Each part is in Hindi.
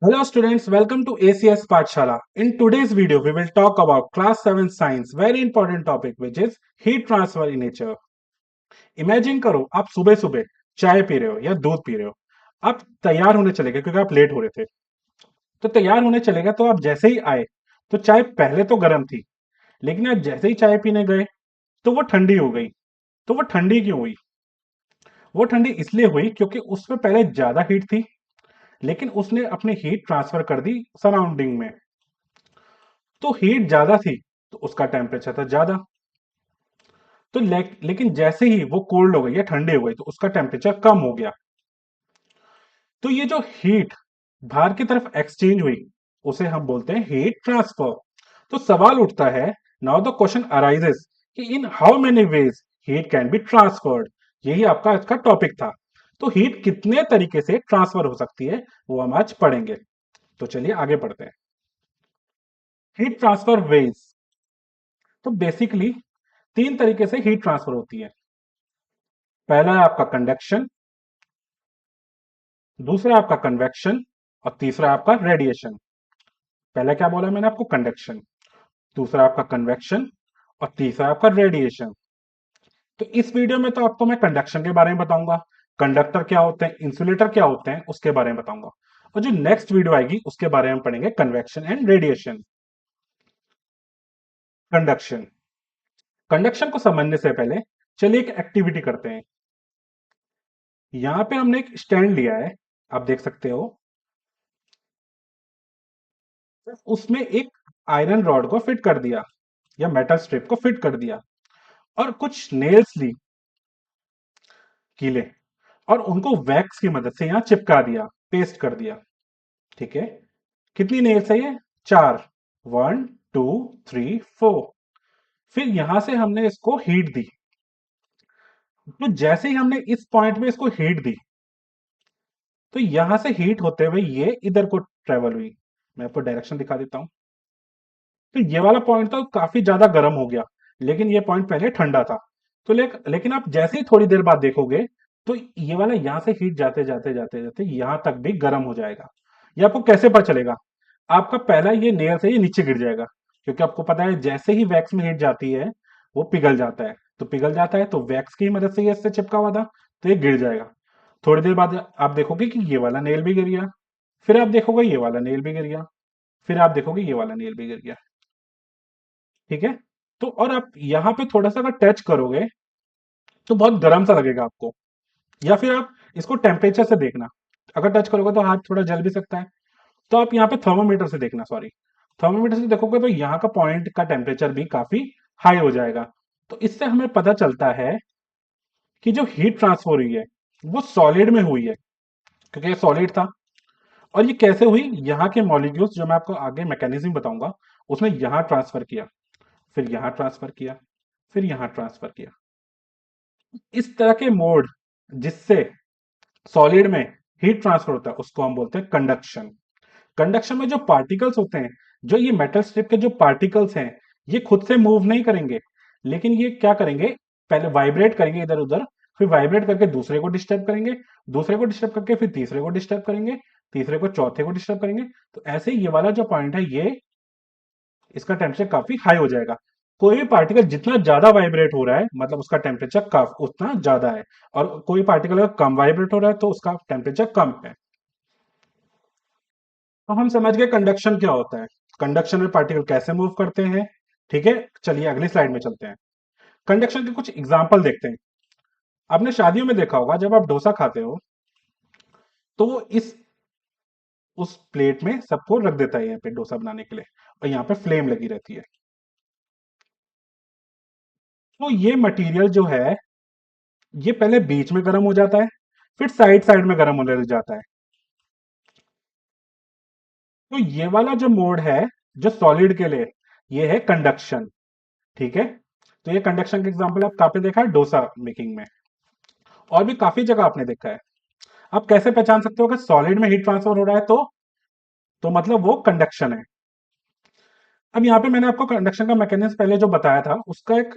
Hello students, welcome to ACS Pathshala. In today's video, we will talk about class 7 science, very important topic which is heat transfer in nature. Imagine करो आप सुबह सुबह चाय पी रहे हो या दूध पी रहे हो। आप तैयार होने चले गए क्योंकि आप लेट हो रहे थे। तो तैयार होने चले गए तो आप जैसे ही आए तो चाय पहले तो गर्म थी, लेकिन आप जैसे ही चाय पीने गए तो वो ठंडी हो गई। तो वो ठंडी क्यों हुई? वो ठंडी इसलिए हुई क्योंकि उसमें पहले ज्यादा हीट थी, लेकिन उसने अपनी हीट ट्रांसफर कर दी सराउंडिंग में। तो हीट ज्यादा थी तो उसका टेम्परेचर था ज्यादा। तो लेकिन जैसे ही वो कोल्ड हो गई या ठंडी हो गई तो उसका टेम्परेचर कम हो गया। तो ये जो हीट बाहर की तरफ एक्सचेंज हुई उसे हम बोलते हैं हीट ट्रांसफर। तो सवाल उठता है, नाउ द क्वेश्चन अराइजेस कि in how many ways heat can be transferred. यही आपका आज का टॉपिक था। तो हीट कितने तरीके से ट्रांसफर हो सकती है वो हम आज पढ़ेंगे। तो चलिए आगे बढ़ते हैं। Heat transfer ways. तो बेसिकली तीन तरीके से हीट ट्रांसफर होती है। पहला है आपका कंडक्शन, दूसरा आपका कन्वेक्शन और तीसरा आपका रेडिएशन। पहला क्या बोला मैंने आपको? कंडक्शन। दूसरा आपका कन्वेक्शन और तीसरा आपका रेडिएशन। तो इस वीडियो में तो आपको मैं कंडक्शन के बारे में बताऊंगा, कंडक्टर क्या होते हैं, इंसुलेटर क्या होते हैं उसके बारे में बताऊंगा। और जो नेक्स्ट वीडियो आएगी उसके बारे में पढ़ेंगे convection and radiation. Conduction. Conduction को समझने से पहले चलिए एक एक्टिविटी करते हैं। यहां पे हमने एक स्टैंड लिया है, आप देख सकते हो। उसमें एक आयरन रॉड को फिट कर दिया या मेटल स्ट्रिप को फिट कर दिया और कुछ नेल्स ली, कीले, और उनको वैक्स की मदद से यहां चिपका दिया, पेस्ट कर दिया। ठीक है। कितनी नेल्स है ये? चार। One, two, three, four. फिर यहां से हमने इसको हीट दी। तो जैसे ही हमने इस पॉइंट में इसको हीट दी तो यहां से हीट होते हुए ये इधर को ट्रेवल हुई। मैं आपको डायरेक्शन दिखा देता हूं। तो ये वाला पॉइंट तो काफी ज्यादा गर्म हो गया, लेकिन ये पॉइंट पहले ठंडा था। तो लेकिन आप जैसे ही थोड़ी देर बाद देखोगे तो ये वाला यहां से हीट जाते जाते जाते जाते यहां तक भी गर्म हो जाएगा। ये आपको कैसे पता चलेगा? आपका पहला ये नेयर से ये नीचे गिर जाएगा, क्योंकि आपको पता है जैसे ही वैक्स में हीट जाती है वो पिघल जाता है। तो पिघल जाता है तो वैक्स की मदद से ये इससे चिपका हुआ था, तो ये गिर जाएगा। थोड़ी देर बाद आप देखोगे कि ये वाला नेल भी गिर गया, फिर आप देखोगे ये वाला नेल भी गिर गया, फिर आप देखोगे ये वाला नेल भी गिर गया। ठीक है। तो और आप यहां पे थोड़ा सा अगर टच करोगे तो बहुत गर्म सा लगेगा आपको। या फिर आप इसको टेम्परेचर से देखना, अगर टच करोगे तो हाथ थोड़ा जल भी सकता है। तो आप यहाँ पे थर्मोमीटर से देखना, सॉरी, थर्मोमीटर से देखोगे तो यहाँ का पॉइंट का टेम्परेचर भी काफी हाई हो जाएगा। तो इससे हमें पता चलता है कि जो हीट ट्रांसफर हुई है वो सॉलिड में हुई है, क्योंकि ये सॉलिड था। और ये कैसे हुई? यहाँ के मॉलिक्यूल्स, जो मैं आपको आगे मैकेनिज्म बताऊंगा, उसने यहाँ ट्रांसफर किया, फिर यहाँ ट्रांसफर किया, फिर यहाँ ट्रांसफर किया। इस तरह के मोड जिससे सॉलिड में हीट ट्रांसफर होता है उसको हम बोलते हैं कंडक्शन। कंडक्शन में जो पार्टिकल्स होते हैं, जो ये मेटल स्ट्रिप के जो पार्टिकल्स हैं, ये खुद से मूव नहीं करेंगे, लेकिन ये क्या करेंगे? पहले वाइब्रेट करेंगे इधर उधर, फिर वाइब्रेट करके दूसरे को डिस्टर्ब करेंगे, दूसरे को डिस्टर्ब करके फिर तीसरे को डिस्टर्ब करेंगे, तीसरे को चौथे को डिस्टर्ब करेंगे। तो ऐसे ही ये वाला जो पॉइंट है ये, इसका टेम्परेचर काफी हाई हो जाएगा। कोई भी पार्टिकल जितना ज्यादा वाइब्रेट हो रहा है मतलब उसका टेम्परेचर उतना ज्यादा है, और कोई पार्टिकल अगर कम वाइब्रेट हो रहा है तो उसका टेम्परेचर कम है। तो हम समझ गए कंडक्शन क्या होता है, कंडक्शन में पार्टिकल कैसे मूव करते हैं। ठीक है। चलिए अगली स्लाइड में चलते हैं। कंडक्शन के कुछ एग्जांपल देखते हैं। आपने शादियों में देखा होगा जब आप डोसा खाते हो तो वो इस उस प्लेट में सबको रख देता है यहाँ पे डोसा बनाने के लिए, और यहाँ पे फ्लेम लगी रहती है। तो ये मटेरियल जो है ये पहले बीच में गर्म हो जाता है, फिर साइड साइड में गर्म होने लग जाता है। तो ये वाला जो मोड है जो सॉलिड के लिए, ये है कंडक्शन। ठीक है। तो ये कंडक्शन का एग्जांपल आप कहाँ पे देखा है? डोसा मेकिंग में। और भी काफी जगह आपने देखा है। आप कैसे पहचान सकते हो कि सॉलिड में हीट ट्रांसफर हो रहा है? तो मतलब वो कंडक्शन है। अब यहाँ पे मैंने आपको कंडक्शन का मैकेनिज्म पहले जो बताया था उसका एक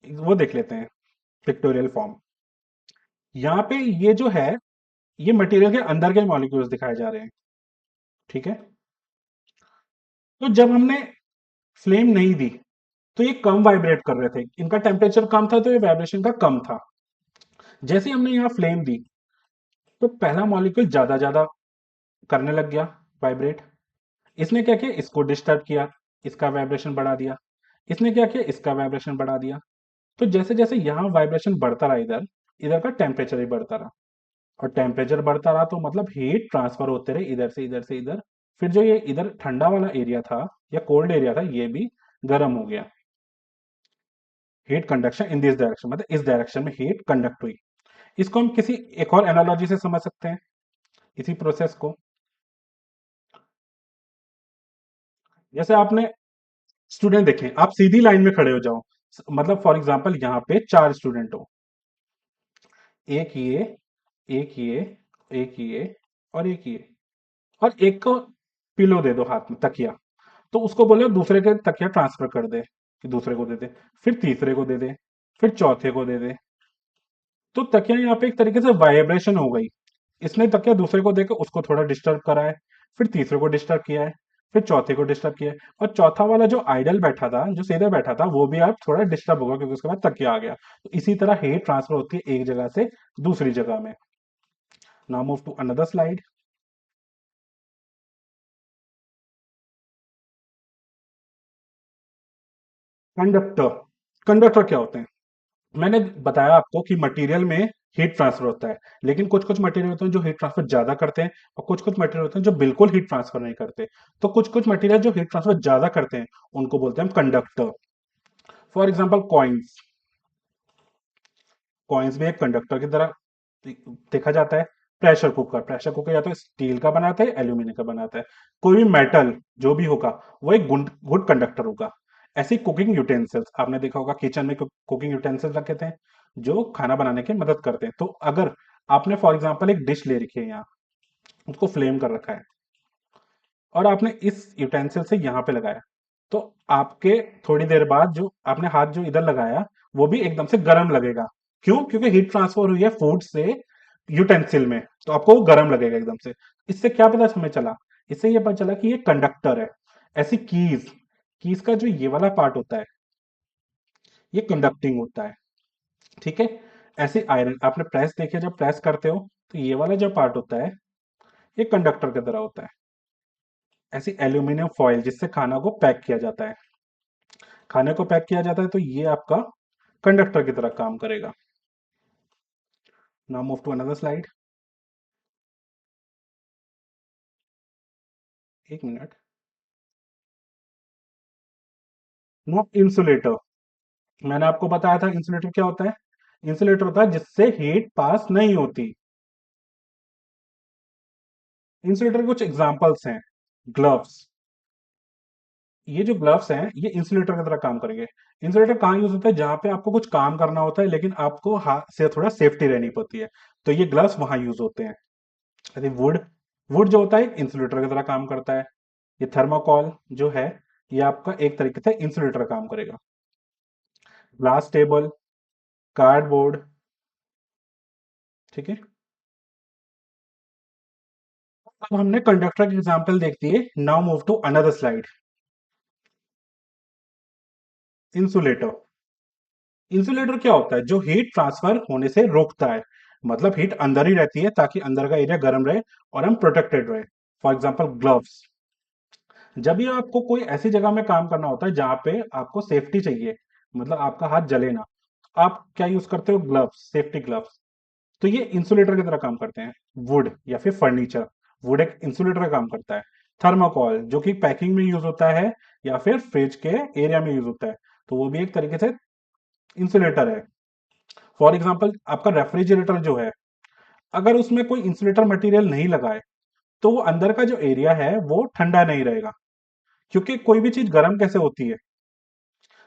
वो देख लेते हैं, पिक्टोरियल फॉर्म। यहाँ पे ये जो है ये मटेरियल के अंदर के मॉलिक्यूल्स दिखाए जा रहे हैं। ठीक है। तो जब हमने फ्लेम नहीं दी तो ये कम वाइब्रेट कर रहे थे, इनका टेम्परेचर कम था तो ये वाइब्रेशन का कम था। जैसे ही हमने यहाँ फ्लेम दी तो पहला मॉलिक्यूल ज्यादा ज्यादा करने लग गया वाइब्रेट। इसने क्या किया, इसको डिस्टर्ब किया, इसका वाइब्रेशन बढ़ा दिया। इसने क्या किया, इसका वाइब्रेशन बढ़ा दिया। तो जैसे जैसे यहाँ वाइब्रेशन बढ़ता रहा, इधर इधर का टेम्परेचर ही बढ़ता रहा। और टेम्परेचर बढ़ता रहा तो मतलब हीट ट्रांसफर होते रहे इधर से इधर से इधर। फिर जो ये इधर ठंडा वाला एरिया था या कोल्ड एरिया था, ये भी गर्म हो गया। Heat conduction in this direction, मतलब इस डायरेक्शन में हीट कंडक्ट हुई। इसको हम किसी एक और एनालॉजी से समझ सकते हैं, इसी प्रोसेस को। जैसे आपने स्टूडेंट देखे, आप सीधी लाइन में खड़े हो जाओ, मतलब फॉर एग्जांपल यहाँ पे चार स्टूडेंट हो, एक ये, एक ये, एक ये, और एक ये, और एक को पिलो दे दो हाथ में, तकिया। तो उसको बोले दूसरे के तकिया ट्रांसफर कर दे, कि दूसरे को दे दे, फिर तीसरे को दे दे, फिर चौथे को दे दे। तो तकिया यहाँ पे एक तरीके से वाइब्रेशन हो गई। इसने तकिया दूसरे को देकर उसको थोड़ा डिस्टर्ब करा है, फिर तीसरे को डिस्टर्ब किया है, फिर चौथे को डिस्टर्ब किया है, और चौथा वाला जो आइडल बैठा था, जो सीधे बैठा था, वो भी आप थोड़ा डिस्टर्ब होगा क्योंकि उसके बाद तकिया आ गया। तो इसी तरह हीट ट्रांसफर होती है एक जगह से दूसरी जगह में। Now move to another slide. Conductor. Conductor क्या होते हैं? मैंने बताया आपको कि मटेरियल में हीट ट्रांसफर होता है, लेकिन कुछ कुछ मटेरियल होते हैं जो हीट ट्रांसफर ज्यादा करते हैं, और कुछ कुछ मटेरियल होते हैं जो बिल्कुल हीट ट्रांसफर नहीं करते। तो कुछ कुछ मटेरियल जो हीट ट्रांसफर ज्यादा करते हैं उनको बोलते हैं हम conductor. For example coins. Coins भी एक कंडक्टर की तरह देखा जाता है। प्रेशर कुकर या तो स्टील का बनाता है, एल्यूमिनियम का बनाता है। कोई भी मेटल जो भी होगा वो एक गुड गुड कंडक्टर होगा। ऐसे कुकिंग यूटेंसिल्स आपने देखा होगा, किचन में कुकिंग यूटेंसिल्स रखे थे जो खाना बनाने की मदद करते हैं। तो अगर आपने फॉर एग्जांपल एक डिश ले रखी है यहाँ, उसको फ्लेम कर रखा है, और आपने इस यूटेंसिल से यहाँ पे लगाया, तो आपके थोड़ी देर बाद जो आपने हाथ जो इधर लगाया वो भी एकदम से गर्म लगेगा। क्यों? क्योंकि हीट ट्रांसफर हुई है फूड से यूटेंसिल में, तो आपको वो गर्म लगेगा एकदम से। इससे क्या पता हमें चला? इससे ये पता चला कि ये कंडक्टर है। ऐसी कीज, कीज का जो ये वाला पार्ट होता है ये कंडक्टिंग होता है। ठीक है। ऐसे आयरन आपने प्रेस देखे, जब प्रेस करते हो तो ये वाला जो पार्ट होता है ये कंडक्टर की तरह होता है। ऐसी एल्यूमिनियम फॉयल जिससे खाना को पैक किया जाता है, खाने को पैक किया जाता है, तो ये आपका कंडक्टर की तरह काम करेगा। Now move to another slide. एक मिनट। No insulator. मैंने आपको बताया था इंसुलेटर क्या होता है। इंसुलेटर होता है जिससे हीट पास नहीं होती। इंसुलेटर के कुछ एग्जांपल्स हैं। ग्लव्स। ये जो ग्लव्स हैं ये इंसुलेटर की तरह काम करेंगे। इंसुलेटर कहाँ यूज होता है? जहां पे आपको कुछ काम करना होता है लेकिन आपको हाथ से थोड़ा सेफ्टी रहनी पड़ती है, तो ये ग्लव्स वहां यूज होते हैं। अरे वुड, वुड जो होता है इंसुलेटर की तरह काम करता है। ये थर्माकोल जो है ये आपका एक तरीके से इंसुलेटर काम करेगा। Glass table, cardboard. ठीक है। अब हमने कंडक्टर की एग्जांपल देख दिए, now move to another slide. Insulator. Insulator क्या होता है? जो हीट ट्रांसफर होने से रोकता है, मतलब हीट अंदर ही रहती है ताकि अंदर का एरिया गर्म रहे और हम प्रोटेक्टेड रहे। For example gloves. जब भी आपको कोई ऐसी जगह में काम करना होता है जहां पे आपको सेफ्टी चाहिए, मतलब आपका हाथ जले ना, आप क्या यूज करते हो? Gloves, safety gloves. तो ये इंसुलेटर की तरह काम करते हैं। वुड या फिर फर्नीचर, वुड एक इंसुलेटर का काम करता है। थर्माकोल जो कि पैकिंग में यूज होता है या फिर फ्रिज के एरिया में यूज होता है, तो वो भी एक तरीके से इंसुलेटर है। फॉर एग्जाम्पल आपका रेफ्रिजरेटर जो है, अगर उसमें कोई इंसुलेटर मटेरियल नहीं लगा है तो वो अंदर का जो एरिया है वो ठंडा नहीं रहेगा। क्योंकि कोई भी चीज गर्म कैसे होती है?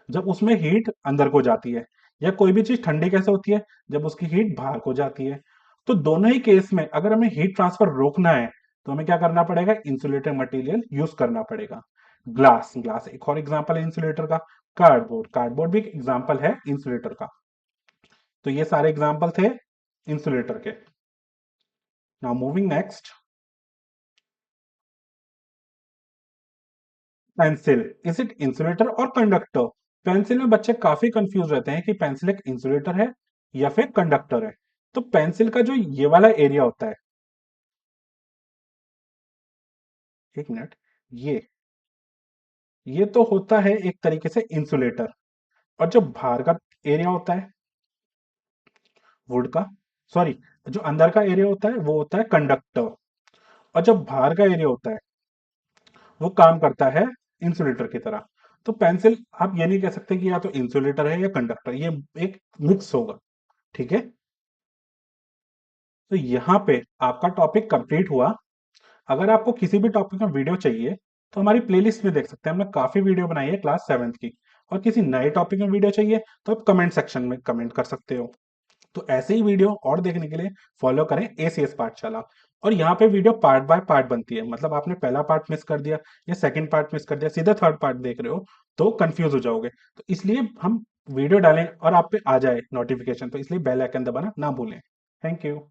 जब उसमें हीट अंदर को जाती है। या कोई भी चीज ठंडी कैसे होती है? जब उसकी हीट बाहर को जाती है। तो दोनों ही केस में अगर हमें हीट ट्रांसफर रोकना है तो हमें क्या करना पड़ेगा? इंसुलेटर मटेरियल यूज करना पड़ेगा। ग्लास, ग्लास एक और एग्जांपल है इंसुलेटर का। कार्डबोर्ड, कार्डबोर्ड भी एक एग्जांपल है इंसुलेटर का। तो ये सारे एग्जांपल थे इंसुलेटर के। Now moving next. Pencil is it insulator और कंडक्टर? पेंसिल में बच्चे काफी कंफ्यूज रहते हैं कि पेंसिल एक इंसुलेटर है या फिर कंडक्टर है। तो पेंसिल का जो ये वाला एरिया होता है, एक मिनट, ये ये तो होता है एक तरीके से इंसुलेटर। और जो बाहर का एरिया होता है वुड का, सॉरी, जो अंदर का एरिया होता है वो होता है कंडक्टर। और जो बाहर का एरिया होता है वो काम करता है इंसुलेटर की तरह। तो पेंसिल आप ये नहीं कह सकते कि या तो इंसुलेटर है या कंडक्टर, ये एक मिक्स होगा। ठीक है, तो यहाँ पे आपका टॉपिक कंप्लीट हुआ। अगर आपको किसी भी टॉपिक में वीडियो चाहिए तो हमारी प्लेलिस्ट में देख सकते हैं, हमने काफी वीडियो बनाई है क्लास 7th की। और किसी नए टॉपिक में वीडियो चाहिए तो आप कमेंट सेक्शन में कमेंट कर सकते हो। तो ऐसे ही वीडियो और देखने के लिए फॉलो करें एसीएस पाठशाला। और यहाँ पे वीडियो पार्ट बाय पार्ट बनती है, मतलब आपने पहला पार्ट मिस कर दिया या सेकंड पार्ट मिस कर दिया, सीधा थर्ड पार्ट देख रहे हो तो कंफ्यूज हो जाओगे। तो इसलिए हम वीडियो डालें और आप पे आ जाए नोटिफिकेशन, तो इसलिए बेल आइकन दबाना ना भूलें। Thank you.